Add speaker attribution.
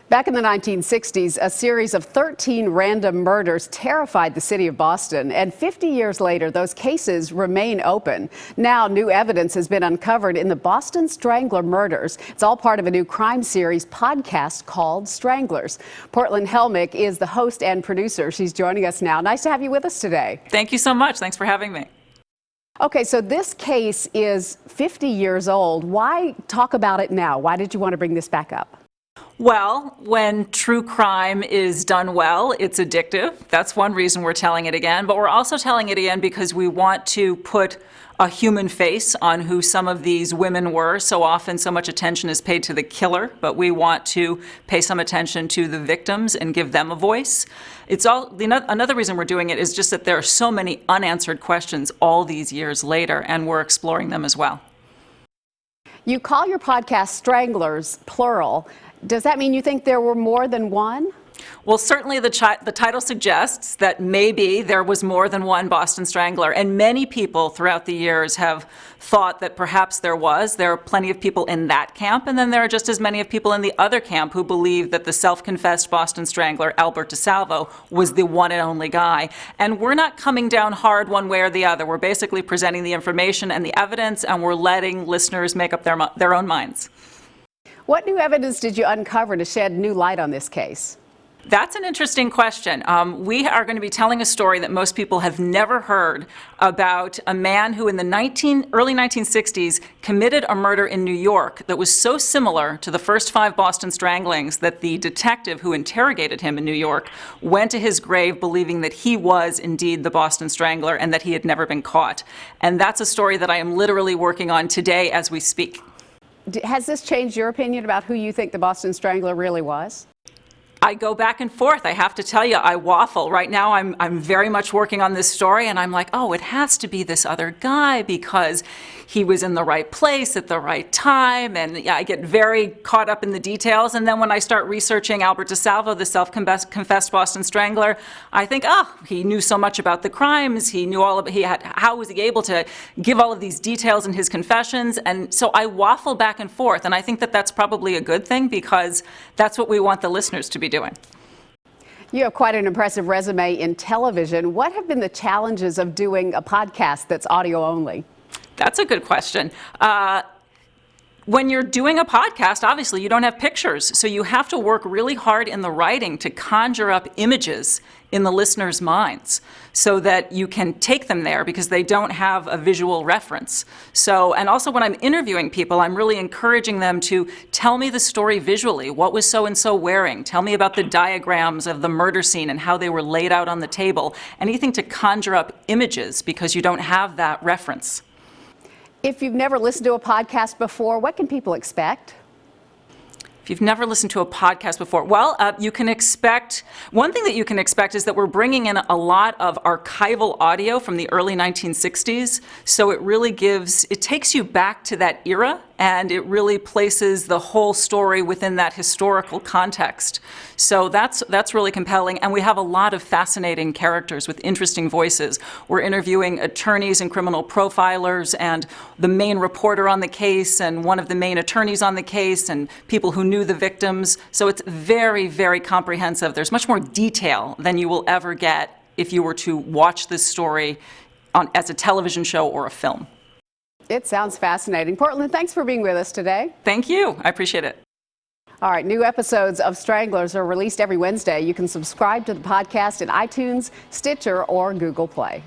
Speaker 1: Back in the 1960s, a series of 13 random murders terrified the city of Boston, and 50 years later, those cases remain open. Now, new evidence has been uncovered in the Boston Strangler murders. It's all part of a new crime series podcast called Stranglers. Portland Helmick is the host and producer. She's joining us now. Nice to have you with us today.
Speaker 2: Thank you so much. Thanks for having me.
Speaker 1: Okay, so this case is 50 years old. Why talk about it now? Why did you want to bring this back up?
Speaker 2: Well, when true crime is done well, it's addictive. That's one reason we're telling it again. But we're also telling it again because we want to put a human face on who some of these women were. So often so much attention is paid to the killer, but we want to pay some attention to the victims and give them a voice. Another reason we're doing it is just that there are so many unanswered questions all these years later, and we're exploring them as well.
Speaker 1: You call your podcast Stranglers, plural. Does that mean you think there were more than one?
Speaker 2: Well, certainly the title suggests that maybe there was more than one Boston Strangler, and many people throughout the years have thought that perhaps there was. There are plenty of people in that camp, and then there are just as many of people in the other camp who believe that the self-confessed Boston Strangler, Albert DeSalvo, was the one and only guy. And we're not coming down hard one way or the other. We're basically presenting the information and the evidence, and we're letting listeners make up their own minds.
Speaker 1: What new evidence did you uncover to shed new light on this case?
Speaker 2: That's an interesting question. We are going to be telling a story that most people have never heard about a man who in the early 1960s committed a murder in New York that was so similar to the first 5 Boston stranglings that the detective who interrogated him in New York went to his grave believing that he was indeed the Boston Strangler and that he had never been caught. And that's a story that I am literally working on today as we speak.
Speaker 1: Has this changed your opinion about who you think the Boston Strangler really was?
Speaker 2: I go back and forth. I have to tell you, I waffle. Right now, I'm very much working on this story, and I'm like, oh, it has to be this other guy because he was in the right place at the right time, and yeah, I get very caught up in the details. And then when I start researching Albert DeSalvo, the self-confessed Boston Strangler, I think, oh, he knew so much about the crimes. He knew all of it. How was he able to give all of these details in his confessions? And so I waffle back and forth, and I think that that's probably a good thing because that's what we want the listeners to be doing.
Speaker 1: You have quite an impressive resume in television. What have been the challenges of doing a podcast that's audio only?
Speaker 2: That's a good question. When you're doing a podcast, obviously you don't have pictures, so you have to work really hard in the writing to conjure up images in the listeners' minds so that you can take them there because they don't have a visual reference. And also when I'm interviewing people, I'm really encouraging them to tell me the story visually. What was so-and-so wearing? Tell me about the diagrams of the murder scene and how they were laid out on the table. Anything to conjure up images because you don't have that reference.
Speaker 1: If you've never listened to a podcast before, what can people expect?
Speaker 2: If you've never listened to a podcast before, well, you can expect, one thing that you can expect is that we're bringing in a lot of archival audio from the early 1960s. So it takes you back to that era, and it really places the whole story within that historical context. So that's really compelling, and we have a lot of fascinating characters with interesting voices. We're interviewing attorneys and criminal profilers, and the main reporter on the case, and one of the main attorneys on the case, and people who knew the victims. So it's very, very comprehensive. There's much more detail than you will ever get if you were to watch this story as a television show or a film.
Speaker 1: It sounds fascinating. Portland, thanks for being with us today.
Speaker 2: Thank you. I appreciate it.
Speaker 1: All right, new episodes of Stranglers are released every Wednesday. You can subscribe to the podcast in iTunes, Stitcher, or Google Play.